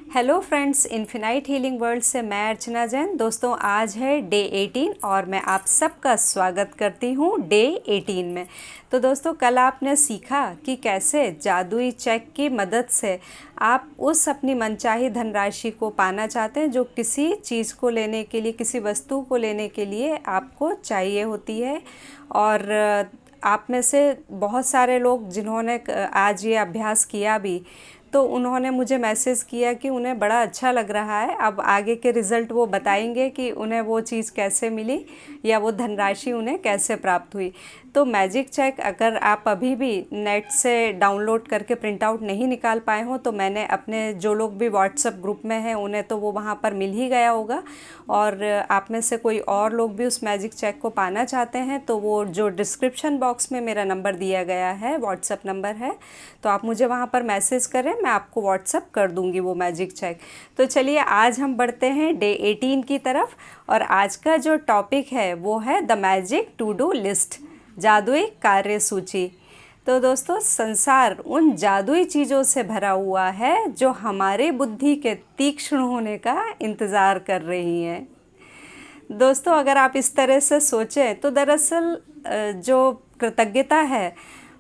Hello friends, infinite healing world से मैं अर्चना जैन। दोस्तों, आज है डे 18 और मैं आप सबका स्वागत करती हूँ डे 18 में। तो दोस्तों, कल आपने सीखा कि कैसे जादुई चेक की मदद से आप उस अपनी मनचाही धनराशि को पाना चाहते हैं जो किसी चीज़ को लेने के लिए, किसी वस्तु को लेने के लिए आपको चाहिए होती है। और आप में से बहुत सारे लोग जिन्होंने आज ये अभ्यास किया भी, तो उन्होंने मुझे मैसेज किया कि उन्हें बड़ा अच्छा लग रहा है। अब आगे के रिज़ल्ट वो बताएंगे कि उन्हें वो चीज़ कैसे मिली या वो धनराशि उन्हें कैसे प्राप्त हुई। तो मैजिक चेक अगर आप अभी भी नेट से डाउनलोड करके प्रिंट आउट नहीं निकाल पाए हों, तो मैंने अपने जो लोग भी व्हाट्सएप ग्रुप में हैं उन्हें तो वो वहाँ पर मिल ही गया होगा। और आप में से कोई और लोग भी उस मैजिक चेक को पाना चाहते हैं तो वो जो डिस्क्रिप्शन बॉक्स में मेरा नंबर दिया गया है, व्हाट्सएप नंबर है, तो आप मुझे वहाँ पर मैसेज करें, मैं आपको व्हाट्सएप कर दूँगी वो मैजिक चेक। तो चलिए, आज हम बढ़ते हैं डे 18 की तरफ। और आज का जो टॉपिक है वो है the magic to do list, जादुई कार्य सूची। तो दोस्तों, संसार उन जादुई चीज़ों से भरा हुआ है जो हमारे बुद्धि के तीक्ष्ण होने का इंतज़ार कर रही हैं। दोस्तों, अगर आप इस तरह से सोचें तो दरअसल जो कृतज्ञता है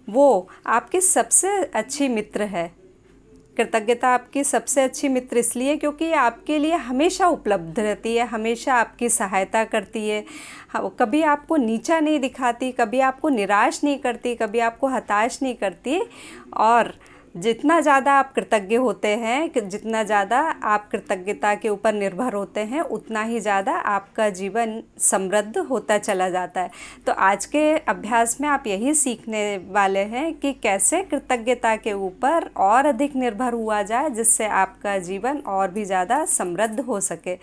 वो आपकी सबसे अच्छी मित्र है। कृतज्ञता आपकी सबसे अच्छी मित्र इसलिए क्योंकि ये आपके लिए हमेशा उपलब्ध रहती है, हमेशा आपकी सहायता करती है, कभी आपको नीचा नहीं दिखाती, कभी आपको निराश नहीं करती, कभी आपको हताश नहीं करती। और जितना ज़्यादा आप कृतज्ञ होते हैं, जितना ज़्यादा आप कृतज्ञता के ऊपर निर्भर होते हैं, उतना ही ज़्यादा आपका जीवन समृद्ध होता चला जाता है। तो आज के अभ्यास में आप यही सीखने वाले हैं कि कैसे कृतज्ञता के ऊपर और अधिक निर्भर हुआ जाए, जिससे आपका जीवन और भी ज़्यादा समृद्ध हो सके।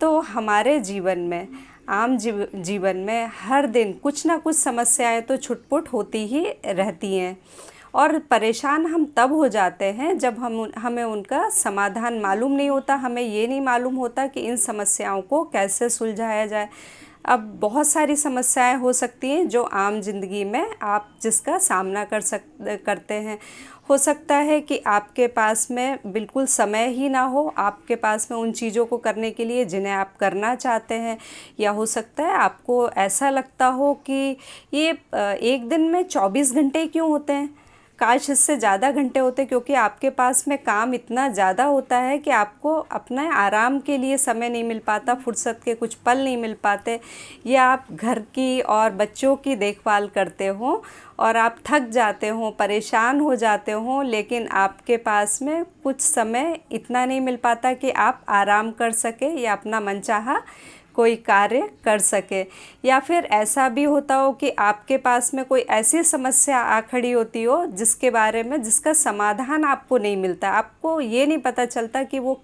तो हमारे जीवन में, आम जीवन में हर दिन कुछ ना कुछ समस्याएं तो छुटपुट होती ही रहती हैं। और परेशान हम तब हो जाते हैं जब हमें उनका समाधान मालूम नहीं होता, हमें ये नहीं मालूम होता कि इन समस्याओं को कैसे सुलझाया जाए। अब बहुत सारी समस्याएं हो सकती हैं जो आम जिंदगी में आप जिसका सामना करते हैं। हो सकता है कि आपके पास में बिल्कुल समय ही ना हो, आपके पास में उन चीज़ों को करने के लिए जिन्हें आप करना चाहते हैं। या हो सकता है आपको ऐसा लगता हो कि ये एक दिन में 24 घंटे क्यों होते हैं, काश इससे ज़्यादा घंटे होते, क्योंकि आपके पास में काम इतना ज़्यादा होता है कि आपको अपने आराम के लिए समय नहीं मिल पाता, फुर्सत के कुछ पल नहीं मिल पाते। या आप घर की और बच्चों की देखभाल करते हो और आप थक जाते हो, परेशान हो जाते हो, लेकिन आपके पास में कुछ समय इतना नहीं मिल पाता कि आप आराम कर सके या अपना मनचाहा कोई कार्य कर सके। या फिर ऐसा भी होता हो कि आपके पास में कोई ऐसी समस्या आ खड़ी होती हो जिसके बारे में, जिसका समाधान आपको नहीं मिलता, आपको ये नहीं पता चलता कि वो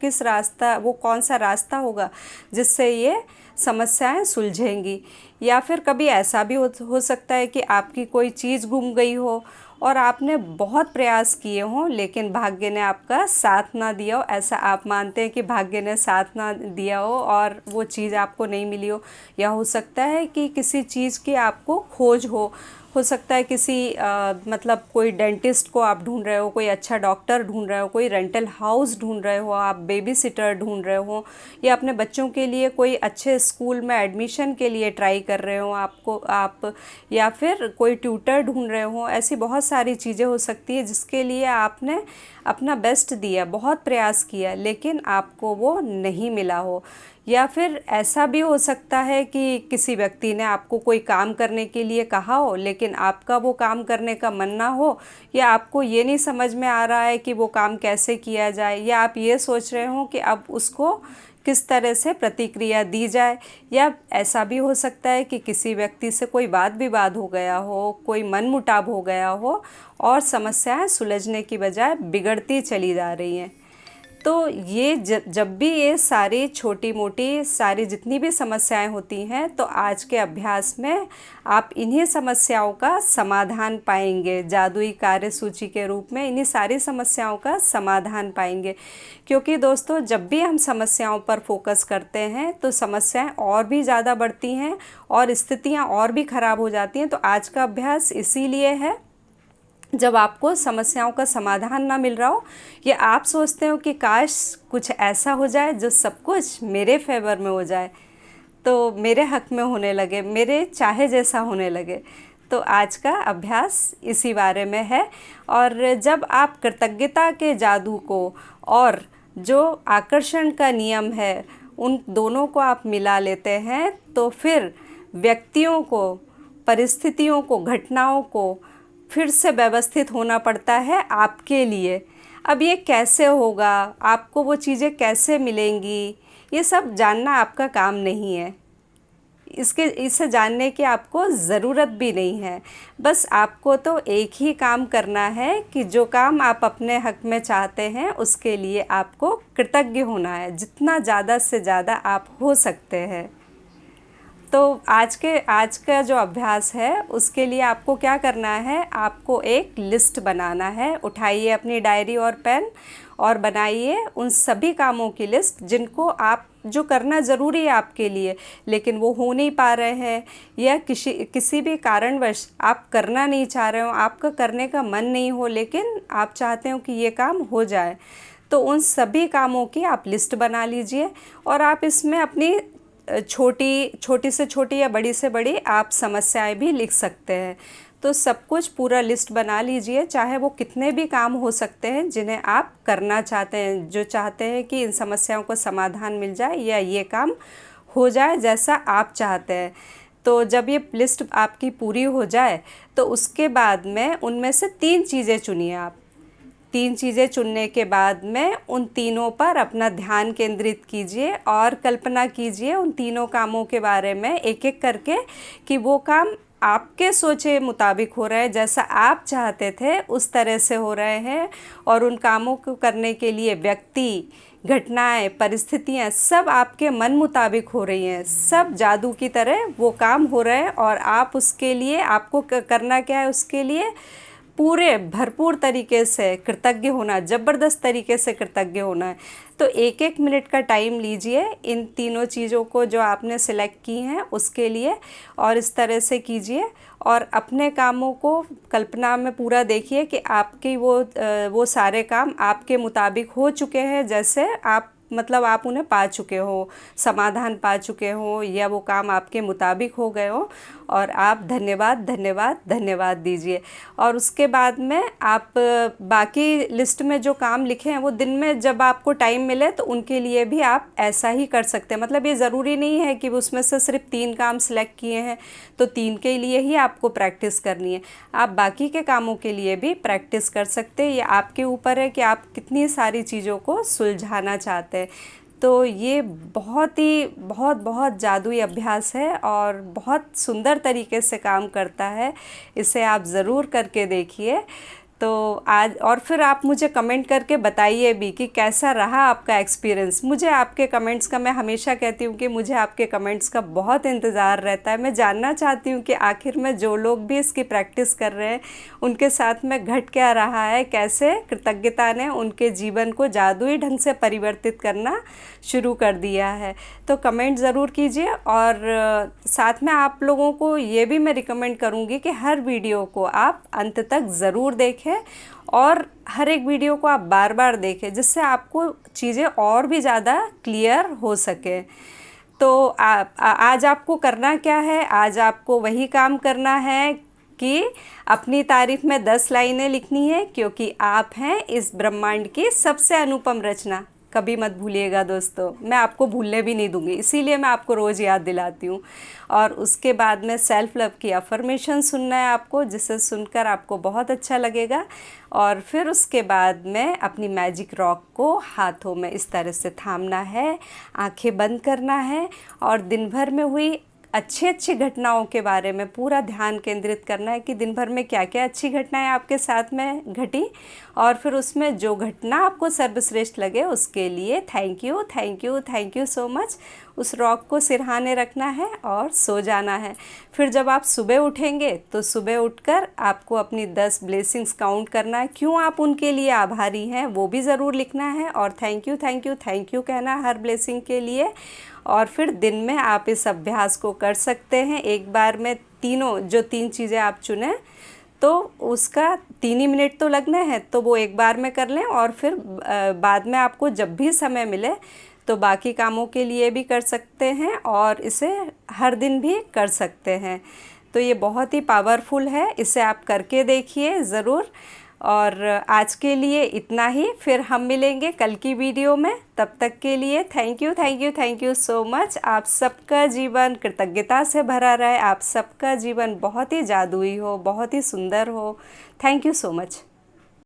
कौन सा रास्ता होगा जिससे ये समस्याएं सुलझेंगी। या फिर कभी ऐसा भी हो सकता है कि आपकी कोई चीज़ गुम गई हो और आपने बहुत प्रयास किए हों, लेकिन भाग्य ने आपका साथ ना दिया हो। ऐसा आप मानते हैं कि भाग्य ने साथ ना दिया हो और वो चीज़ आपको नहीं मिली हो। या हो सकता है कि किसी चीज़ की आपको खोज हो सकता है किसी मतलब कोई डेंटिस्ट को आप ढूंढ रहे हो, कोई अच्छा डॉक्टर ढूंढ रहे हो, कोई रेंटल हाउस ढूंढ रहे हो, आप बेबी सिटर ढूंढ रहे हो, या अपने बच्चों के लिए कोई अच्छे स्कूल में एडमिशन के लिए ट्राई कर रहे हो आप, या फिर कोई ट्यूटर ढूंढ रहे हो। ऐसी बहुत सारी चीज़ें हो सकती है जिसके लिए आपने अपना बेस्ट दिया, बहुत प्रयास किया, लेकिन आपको वो नहीं मिला हो। या फिर ऐसा भी हो सकता है कि किसी व्यक्ति ने आपको कोई काम करने के लिए कहा हो, लेकिन आपका वो काम करने का मन ना हो, या आपको ये नहीं समझ में आ रहा है कि वो काम कैसे किया जाए, या आप ये सोच रहे हो कि अब उसको किस तरह से प्रतिक्रिया दी जाए। या ऐसा भी हो सकता है कि किसी व्यक्ति से कोई वाद विवाद हो गया हो, कोई मनमुटाव हो गया हो और समस्याएं सुलझने की बजाय बिगड़ती चली जा रही हैं। तो ये जब भी ये सारी छोटी मोटी सारी जितनी भी समस्याएं होती हैं, तो आज के अभ्यास में आप इन्हीं समस्याओं का समाधान पाएंगे। जादुई कार्य सूची के रूप में इन्हीं सारी समस्याओं का समाधान पाएंगे। क्योंकि दोस्तों, जब भी हम समस्याओं पर फोकस करते हैं तो समस्याएं और भी ज़्यादा बढ़ती हैं और स्थितियां और भी ख़राब हो जाती हैं। तो आज का अभ्यास इसीलिए है जब आपको समस्याओं का समाधान ना मिल रहा हो, या आप सोचते हो कि काश कुछ ऐसा हो जाए जो सब कुछ मेरे फेवर में हो जाए, तो मेरे हक में होने लगे, मेरे चाहे जैसा होने लगे। तो आज का अभ्यास इसी बारे में है। और जब आप कृतज्ञता के जादू को और जो आकर्षण का नियम है उन दोनों को आप मिला लेते हैं, तो फिर व्यक्तियों को, परिस्थितियों को, घटनाओं को फिर से व्यवस्थित होना पड़ता है आपके लिए। अब ये कैसे होगा, आपको वो चीज़ें कैसे मिलेंगी, ये सब जानना आपका काम नहीं है। इसे जानने की आपको ज़रूरत भी नहीं है। बस आपको तो एक ही काम करना है कि जो काम आप अपने हक में चाहते हैं उसके लिए आपको कृतज्ञ होना है, जितना ज़्यादा से ज़्यादा आप हो सकते हैं। तो आज का जो अभ्यास है उसके लिए आपको क्या करना है, आपको एक लिस्ट बनाना है। उठाइए अपनी डायरी और पेन और बनाइए उन सभी कामों की लिस्ट जिनको आप, जो करना ज़रूरी है आपके लिए लेकिन वो हो नहीं पा रहे हैं, या किसी भी कारणवश आप करना नहीं चाह रहे हो, आपका करने का मन नहीं हो लेकिन आप चाहते हो कि ये काम हो जाए। तो उन सभी कामों की आप लिस्ट बना लीजिए और आप इसमें अपनी छोटी से छोटी या बड़ी से बड़ी आप समस्याएं भी लिख सकते हैं। तो सब कुछ पूरा लिस्ट बना लीजिए, चाहे वो कितने भी काम हो सकते हैं जिन्हें आप करना चाहते हैं, जो चाहते हैं कि इन समस्याओं को समाधान मिल जाए या ये काम हो जाए जैसा आप चाहते हैं। तो जब ये लिस्ट आपकी पूरी हो जाए तो उसके बाद में उनमें से 3 चीज़ें चुनिए आप। 3 चीज़ें चुनने के बाद में उन तीनों पर अपना ध्यान केंद्रित कीजिए और कल्पना कीजिए उन तीनों कामों के बारे में एक एक करके कि वो काम आपके सोचे मुताबिक हो रहे हैं, जैसा आप चाहते थे उस तरह से हो रहे हैं। और उन कामों को करने के लिए व्यक्ति, घटनाएं, परिस्थितियां सब आपके मन मुताबिक हो रही हैं, सब जादू की तरह वो काम हो रहे हैं। और आप उसके लिए, आपको करना क्या है, उसके लिए पूरे भरपूर तरीके से कृतज्ञ होना, ज़बरदस्त तरीके से कृतज्ञ होना है। तो 1-1 मिनट का टाइम लीजिए इन तीनों चीज़ों को जो आपने सिलेक्ट की हैं उसके लिए, और इस तरह से कीजिए। और अपने कामों को कल्पना में पूरा देखिए कि आपकी वो सारे काम आपके मुताबिक हो चुके हैं, जैसे आप, मतलब आप उन्हें पा चुके हो, समाधान पा चुके हो, या वो काम आपके मुताबिक हो गए हो। और आप धन्यवाद धन्यवाद धन्यवाद दीजिए। और उसके बाद में आप बाकी लिस्ट में जो काम लिखे हैं वो दिन में जब आपको टाइम मिले तो उनके लिए भी आप ऐसा ही कर सकते हैं। मतलब ये ज़रूरी नहीं है कि उसमें से सिर्फ 3 काम सिलेक्ट किए हैं तो 3 के लिए ही आपको प्रैक्टिस करनी है। आप बाकी के कामों के लिए भी प्रैक्टिस कर सकते हैं। ये आपके ऊपर है कि आप कितनी सारी चीज़ों को सुलझाना चाहते हैं। तो ये बहुत जादुई अभ्यास है और बहुत सुंदर तरीके से काम करता है। इसे आप ज़रूर करके देखिए। तो आज, और फिर आप मुझे कमेंट करके बताइए भी कि कैसा रहा आपका एक्सपीरियंस। मुझे आपके कमेंट्स का, मैं हमेशा कहती हूँ कि मुझे आपके कमेंट्स का बहुत इंतज़ार रहता है। मैं जानना चाहती हूँ कि आखिर में जो लोग भी इसकी प्रैक्टिस कर रहे हैं उनके साथ में घट क्या रहा है, कैसे कृतज्ञता ने उनके जीवन को जादुई ढंग से परिवर्तित करना शुरू कर दिया है। तो कमेंट ज़रूर कीजिए। और साथ में आप लोगों को ये भी मैं रिकमेंड करूँगी कि हर वीडियो को आप अंत तक ज़रूर देखें और हर एक वीडियो को आप बार बार देखें, जिससे आपको चीज़ें और भी ज़्यादा क्लियर हो सके। तो आज आपको करना क्या है, आज आपको वही काम करना है कि अपनी तारीफ़ में 10 लाइनें लिखनी है, क्योंकि आप हैं इस ब्रह्मांड की सबसे अनुपम रचना। कभी मत भूलिएगा दोस्तों, मैं आपको भूलने भी नहीं दूंगी, इसीलिए मैं आपको रोज़ याद दिलाती हूँ। और उसके बाद में सेल्फ़ लव की अफर्मेशन सुनना है आपको, जिसे सुनकर आपको बहुत अच्छा लगेगा। और फिर उसके बाद में अपनी मैजिक रॉक को हाथों में इस तरह से थामना है, आंखें बंद करना है और दिन भर में हुई अच्छी घटनाओं के बारे में पूरा ध्यान केंद्रित करना है कि दिन भर में क्या क्या अच्छी घटनाएं आपके साथ में घटी। और फिर उसमें जो घटना आपको सर्वश्रेष्ठ लगे उसके लिए thank you thank you thank you so much, उस रॉक को सिरहाने रखना है और सो जाना है। फिर जब आप सुबह उठेंगे तो सुबह उठकर आपको अपनी 10 ब्लेसिंग्स काउंट करना है, क्यों आप उनके लिए आभारी हैं वो भी ज़रूर लिखना है, और thank you thank you thank you कहना हर ब्लेसिंग के लिए। और फिर दिन में आप इस अभ्यास को कर सकते हैं एक बार में, तीनों जो 3 चीज़ें आप चुनें तो उसका 3 ही मिनट तो लगने हैं, तो वो एक बार में कर लें और फिर बाद में आपको जब भी समय मिले तो बाकी कामों के लिए भी कर सकते हैं और इसे हर दिन भी कर सकते हैं। तो ये बहुत ही पावरफुल है, इसे आप करके देखिए ज़रूर। और आज के लिए इतना ही, फिर हम मिलेंगे कल की वीडियो में। तब तक के लिए थैंक यू सो मच। आप सबका जीवन कृतज्ञता से भरा रहे, आप सबका जीवन बहुत ही जादुई हो, बहुत ही सुंदर हो। Thank you so much.